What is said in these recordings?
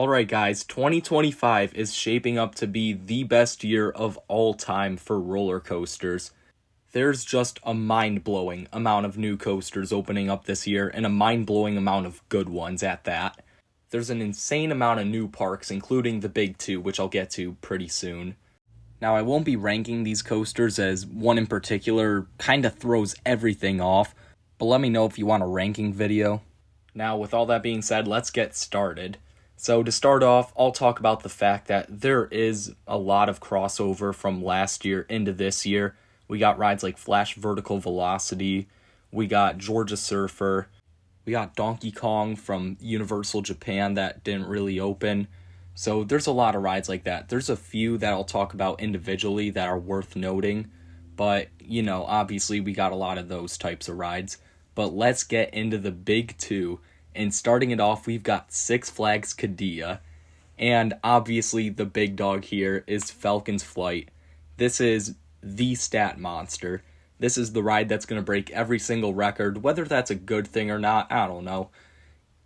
Alright guys, 2025 is shaping up to be the best year of all time for roller coasters. There's just a mind-blowing amount of new coasters opening up this year, and a mind-blowing amount of good ones at that. There's an insane amount of new parks, including the big two, which I'll get to pretty soon. Now, I won't be ranking these coasters as one in particular kinda throws everything off, but let me know if you want a ranking video. Now, with all that being said, let's get started. So to start off, I'll talk about the fact that there is a lot of crossover from last year into this year. We got rides like Flash Vertical Velocity, we got Georgia Surfer, we got Donkey Kong from Universal Japan that didn't really open. So there's a lot of rides like that. There's a few that I'll talk about individually that are worth noting, but obviously we got a lot of those types of rides. But let's get into the big two. And starting it off, we've got Six Flags Qiddiya. And obviously the big dog here is Falcon's Flight. This is the stat monster. This is the ride that's going to break every single record. Whether that's a good thing or not, I don't know.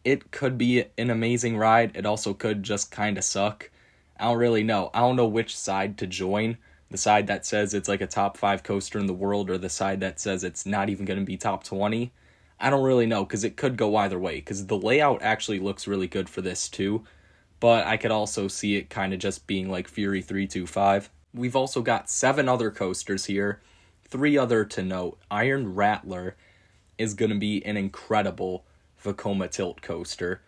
It could be an amazing ride. It also could just kind of suck. I don't really know. I don't know which side to join. The side that says it's like a top 5 coaster in the world, or the side that says it's not even going to be top 20. I don't really know, because it could go either way, because the layout actually looks really good for this too, but I could also see it kind of just being like Fury 325. We've also got 7 other coasters here, 3 other to note. Iron Rattler is going to be an incredible Vekoma tilt coaster.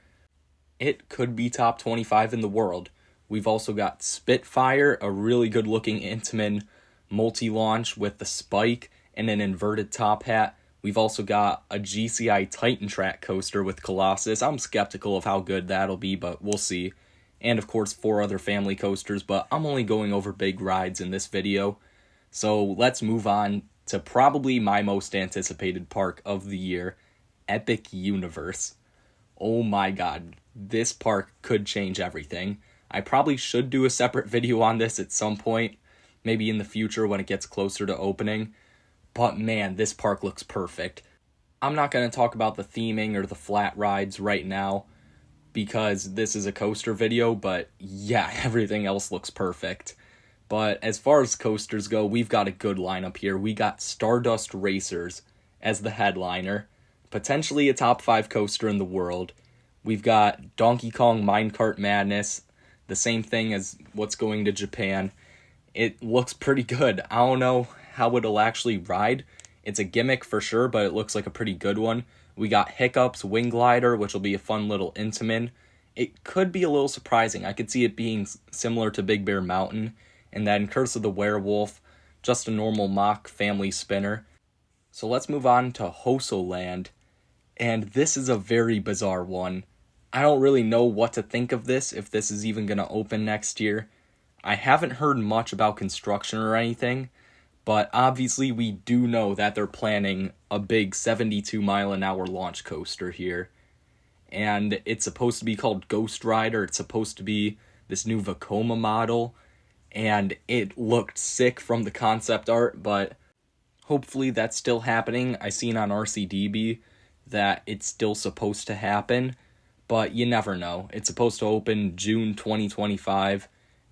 It could be top 25 in the world. We've also got Spitfire, a really good looking Intamin multi-launch with the spike and an inverted top hat. We've also got a GCI Titan Track coaster with Colossus. I'm skeptical of how good that'll be, but we'll see. And of course 4 other family coasters, but I'm only going over big rides in this video. So let's move on to probably my most anticipated park of the year, Epic Universe. Oh my god, this park could change everything. I probably should do a separate video on this at some point, maybe in the future when it gets closer to opening. But man, this park looks perfect. I'm not going to talk about the theming or the flat rides right now because this is a coaster video, but yeah, everything else looks perfect. But as far as coasters go, we've got a good lineup here. We got Stardust Racers as the headliner, potentially a top 5 coaster in the world. We've got Donkey Kong Minecart Madness, the same thing as what's going to Japan. It looks pretty good. I don't know how it'll actually ride. It's a gimmick for sure, but it looks like a pretty good one. We got Hiccups Wing Glider, which will be a fun little Intamin. It could be a little surprising. I could see it being similar to Big Bear Mountain. And then Curse of the Werewolf, just a normal mock family spinner. So let's move on to Hosoland. And this is a very bizarre one. I don't really know what to think of this, if this is even going to open next year. I haven't heard much about construction or anything, but obviously we do know that they're planning a big 72-mile-an-hour launch coaster here. And it's supposed to be called Ghost Rider. It's supposed to be this new Vekoma model. And it looked sick from the concept art, but hopefully that's still happening. I seen on RCDB that it's still supposed to happen, but you never know. It's supposed to open June 2025,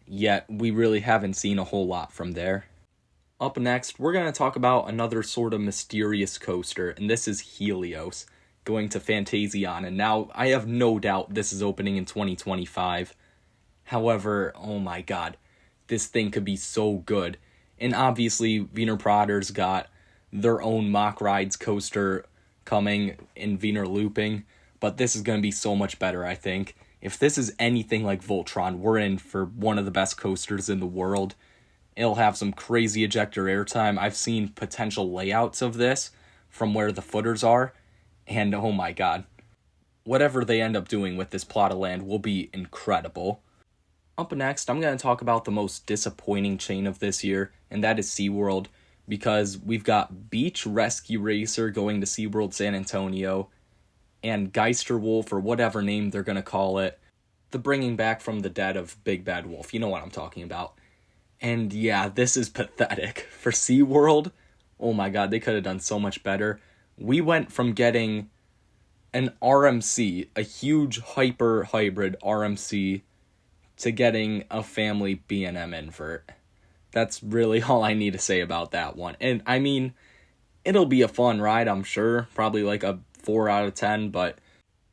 yet we really haven't seen a whole lot from there. Up next, we're going to talk about another sort of mysterious coaster, and this is Helios, going to Phantasiana. Now, I have no doubt this is opening in 2025. However, oh my god, this thing could be so good. And obviously, Wiener Prater's got their own mock rides coaster coming in Wiener Looping, but this is going to be so much better, I think. If this is anything like Voltron, we're in for one of the best coasters in the world. It'll have some crazy ejector airtime. I've seen potential layouts of this from where the footers are, and oh my god. Whatever they end up doing with this plot of land will be incredible. Up next, I'm going to talk about the most disappointing chain of this year, and that is SeaWorld, because we've got Beach Rescue Racer going to SeaWorld San Antonio, and Geisterwolf, or whatever name they're going to call it, the bringing back from the dead of Big Bad Wolf. You know what I'm talking about. And yeah, this is pathetic. For SeaWorld, oh my god, they could have done so much better. We went from getting an RMC, a huge hyper hybrid RMC, to getting a family B&M invert. That's really all I need to say about that one. And I mean, it'll be a fun ride, I'm sure. Probably like a 4 out of 10, but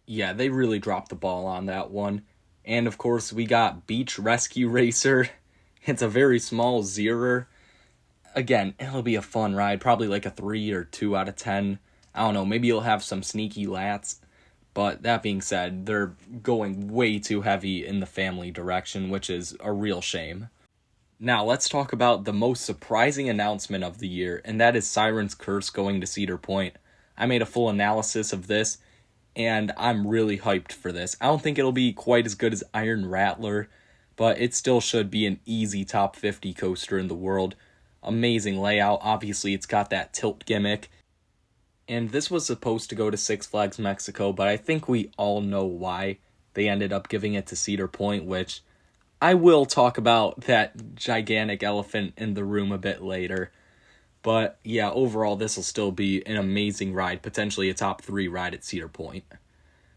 yeah, they really dropped the ball on that one. And of course, we got Beach Rescue Racer. It's a very small zerer. Again, it'll be a fun ride. Probably like a 3 or 2 out of 10. I don't know, maybe you'll have some sneaky lats. But that being said, they're going way too heavy in the family direction, which is a real shame. Now, let's talk about the most surprising announcement of the year, and that is Siren's Curse going to Cedar Point. I made a full analysis of this, and I'm really hyped for this. I don't think it'll be quite as good as Iron Rattler, but it still should be an easy top 50 coaster in the world. Amazing layout. Obviously, it's got that tilt gimmick. And this was supposed to go to Six Flags Mexico, but I think we all know why they ended up giving it to Cedar Point, which I will talk about that gigantic elephant in the room a bit later. But yeah, overall, this will still be an amazing ride, potentially a top 3 ride at Cedar Point.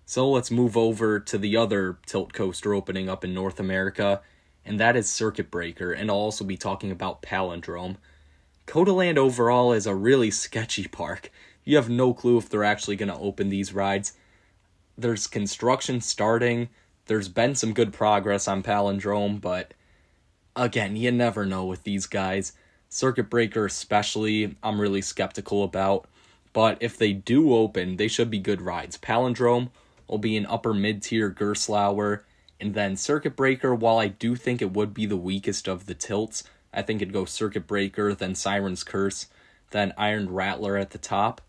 So let's move over to the other tilt coaster opening up in North America, and that is Circuit Breaker, and I'll also be talking about Palindrome. Codaland overall is a really sketchy park. You have no clue if they're actually going to open these rides. There's construction starting. There's been some good progress on Palindrome, but again, you never know with these guys. Circuit Breaker especially, I'm really skeptical about. But if they do open, they should be good rides. Palindrome will be an upper mid-tier Gerstlauer. And then Circuit Breaker, while I do think it would be the weakest of the tilts, I think it'd go Circuit Breaker, then Siren's Curse, then Iron Rattler at the top.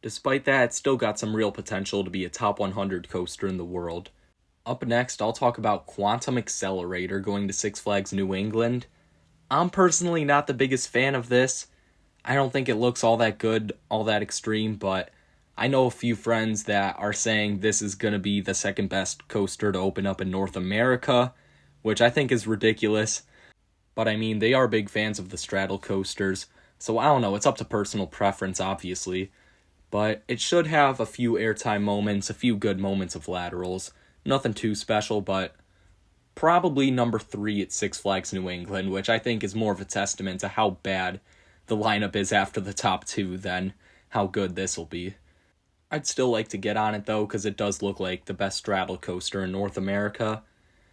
Despite that, it's still got some real potential to be a top 100 coaster in the world. Up next, I'll talk about Quantum Accelerator going to Six Flags New England. I'm personally not the biggest fan of this. I don't think it looks all that good, all that extreme, but I know a few friends that are saying this is going to be the second best coaster to open up in North America, which I think is ridiculous. But I mean, they are big fans of the straddle coasters, so I don't know, it's up to personal preference, obviously. But it should have a few airtime moments, a few good moments of laterals. Nothing too special, but probably number 3 at Six Flags New England, which I think is more of a testament to how bad the lineup is after the top 2 than how good this will be. I'd still like to get on it though, because it does look like the best straddle coaster in North America.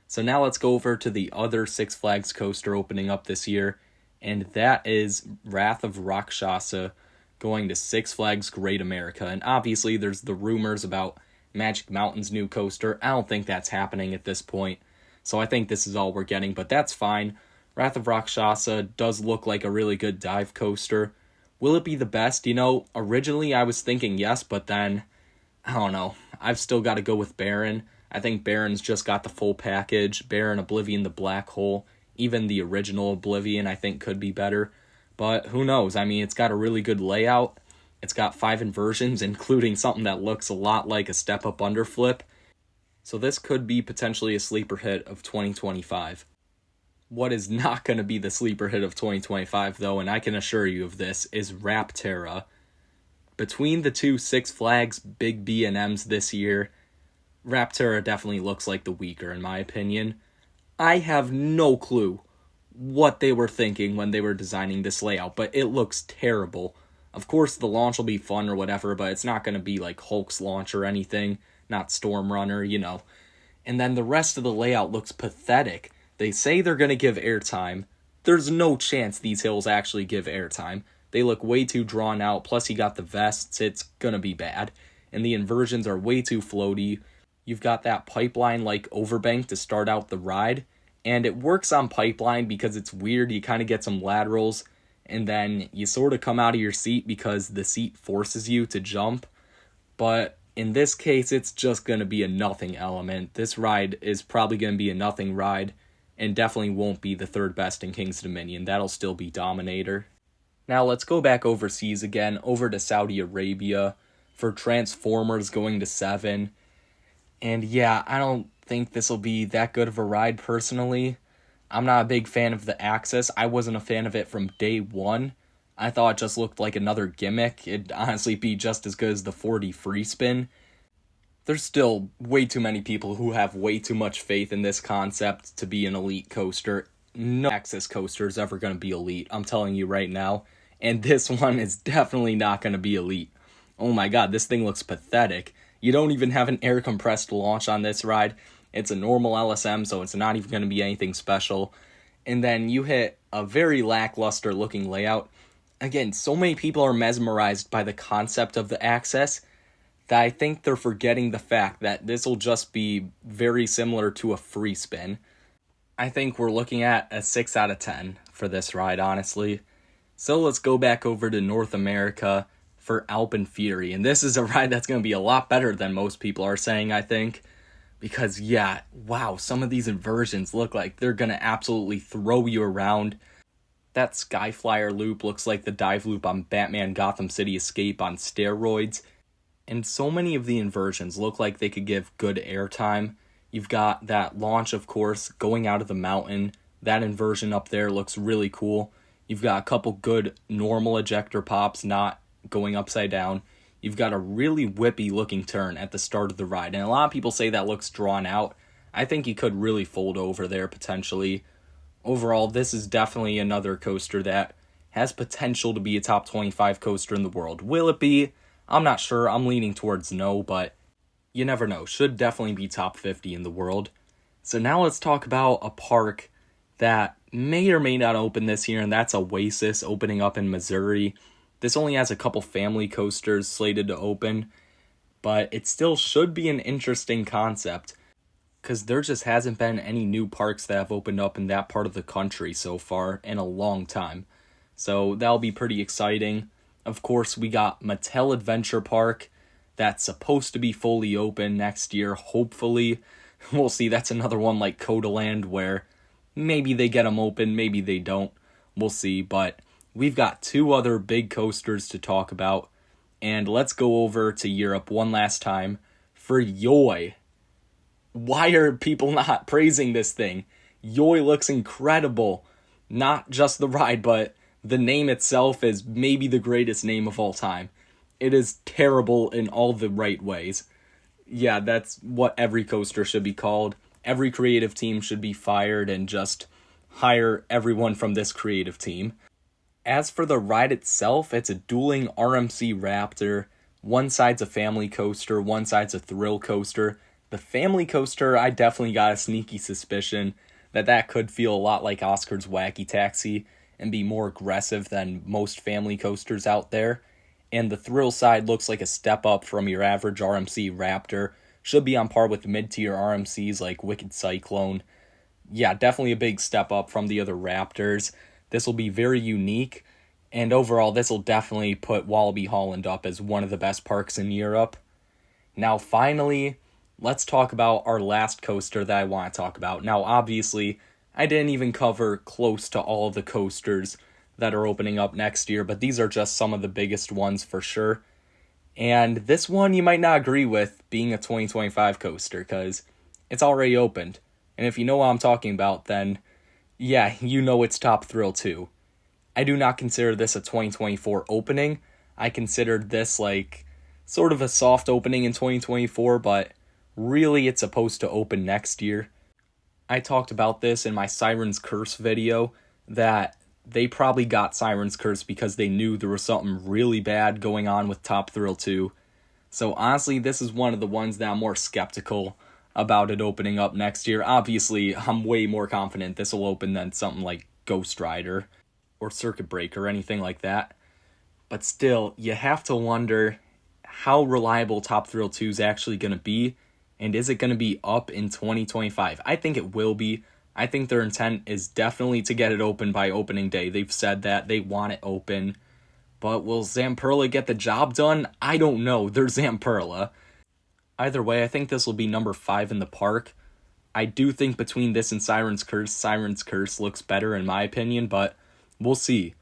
So now let's go over to the other Six Flags coaster opening up this year, and that is Wrath of Rakshasa going to Six Flags Great America. And obviously there's the rumors about Magic Mountain's new coaster. I don't think that's happening at this point, so I think this is all we're getting, but that's fine. Wrath of Rakshasa does look like a really good dive coaster. Will it be the best? You know, originally I was thinking yes, but then, I don't know. I've still got to go with Baron. I think Baron's just got the full package. Baron, Oblivion, the Black Hole. Even the original Oblivion I think could be better. But who knows? I mean, it's got a really good layout. It's got 5 inversions, including something that looks a lot like a step-up underflip. So this could be potentially a sleeper hit of 2025. What is not going to be the sleeper hit of 2025, though, and I can assure you of this, is Rapterra. Between the two Six Flags big B&Ms this year, Rapterra definitely looks like the weaker, in my opinion. I have no clue what they were thinking when they were designing this layout, but it looks terrible. Of course, the launch will be fun or whatever, but it's not going to be like Hulk's launch or anything, not Storm Runner, you know. And then the rest of the layout looks pathetic. They say they're going to give airtime. There's no chance these hills actually give airtime. They look way too drawn out, plus you got the vests, it's going to be bad. And the inversions are way too floaty. You've got that pipeline-like overbank to start out the ride, and it works on pipeline because it's weird. You kind of get some laterals, and then you sort of come out of your seat because the seat forces you to jump. But in this case, it's just going to be a nothing element. This ride is probably going to be a nothing ride, and definitely won't be the third best in King's Dominion. That'll still be Dominator. Now let's go back overseas again, over to Saudi Arabia, for Transformers going to 7. And yeah, I don't think this will be that good of a ride personally. I'm not a big fan of the Axis. I wasn't a fan of it from day one. I thought it just looked like another gimmick. It'd honestly be just as good as the 4D free spin. there's still way too many people who have way too much faith in this concept to be an elite coaster. No Access coaster is ever going to be elite, I'm telling you right now. And this one is definitely not going to be elite. Oh my god, this thing looks pathetic. You don't even have an air compressed launch on this ride. It's a normal LSM, so it's not even going to be anything special. And then you hit a very lackluster looking layout. Again, so many people are mesmerized by the concept of the Access that I think they're forgetting the fact that this will just be very similar to a free spin. I think we're looking at a 6 out of 10 for this ride, honestly. So let's go back over to North America for Alpen Fury. And this is a ride that's going to be a lot better than most people are saying, I think. Because, yeah, wow, some of these inversions look like they're going to absolutely throw you around. That Skyflyer loop looks like the dive loop on Batman Gotham City Escape on steroids. And so many of the inversions look like they could give good airtime. You've got that launch, of course, going out of the mountain. That inversion up there looks really cool. You've got a couple good normal ejector pops, not going upside down. You've got a really whippy looking turn at the start of the ride. And a lot of people say that looks drawn out. I think you could really fold over there potentially. Overall, this is definitely another coaster that has potential to be a top 25 coaster in the world. Will it be? I'm not sure. I'm leaning towards no, but you never know. Should definitely be top 50 in the world. So now let's talk about a park that may or may not open this year, and that's Oasis opening up in Missouri. This only has a couple family coasters slated to open, but it still should be an interesting concept because there just hasn't been any new parks that have opened up in that part of the country so far in a long time. So that'll be pretty exciting. Of course, we got Mattel Adventure Park that's supposed to be fully open next year, hopefully. We'll see. That's another one like Codaland where maybe they get them open, maybe they don't. We'll see. But we've got two other big coasters to talk about. And let's go over to Europe one last time for Yoi. Why are people not praising this thing? Yoi looks incredible. Not just the ride, but the name itself is maybe the greatest name of all time. It is terrible in all the right ways. Yeah, that's what every coaster should be called. Every creative team should be fired and just hire everyone from this creative team. As for the ride itself, it's a dueling RMC Raptor. One side's a family coaster, one side's a thrill coaster. The family coaster, I definitely got a sneaky suspicion that could feel a lot like Oscar's Wacky Taxi and be more aggressive than most family coasters out there. And the thrill side looks like a step up from your average RMC Raptor. Should be on par with mid-tier RMCs like Wicked Cyclone. Yeah, definitely a big step up from the other Raptors. This will be very unique. And overall, this will definitely put Walibi Holland up as one of the best parks in Europe. Now, finally, let's talk about our last coaster that I want to talk about. Now, obviously, I didn't even cover close to all of the coasters that are opening up next year, but these are just some of the biggest ones for sure. And this one you might not agree with being a 2025 coaster because it's already opened. And if you know what I'm talking about, then yeah, you know it's Top Thrill 2. I do not consider this a 2024 opening. I considered this like sort of a soft opening in 2024, but really it's supposed to open next year. I talked about this in my Siren's Curse video, that they probably got Siren's Curse because they knew there was something really bad going on with Top Thrill 2. So honestly, this is one of the ones that I'm more skeptical about it opening up next year. Obviously, I'm way more confident this will open than something like Ghost Rider or Circuit Breaker or anything like that. But still, you have to wonder how reliable Top Thrill 2 is actually going to be. And is it going to be up in 2025? I think it will be. I think their intent is definitely to get it open by opening day. They've said that. They want it open. But will Zamperla get the job done? I don't know. They're Zamperla. Either way, I think this will be number 5 in the park. I do think between this and Siren's Curse looks better in my opinion, but we'll see.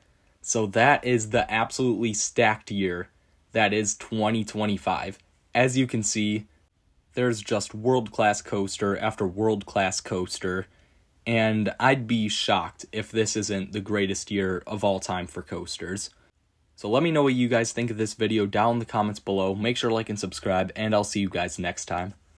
So that is the absolutely stacked year that is 2025. As you can see, there's just world-class coaster after world-class coaster, and I'd be shocked if this isn't the greatest year of all time for coasters. So let me know what you guys think of this video down in the comments below. Make sure to like and subscribe, and I'll see you guys next time.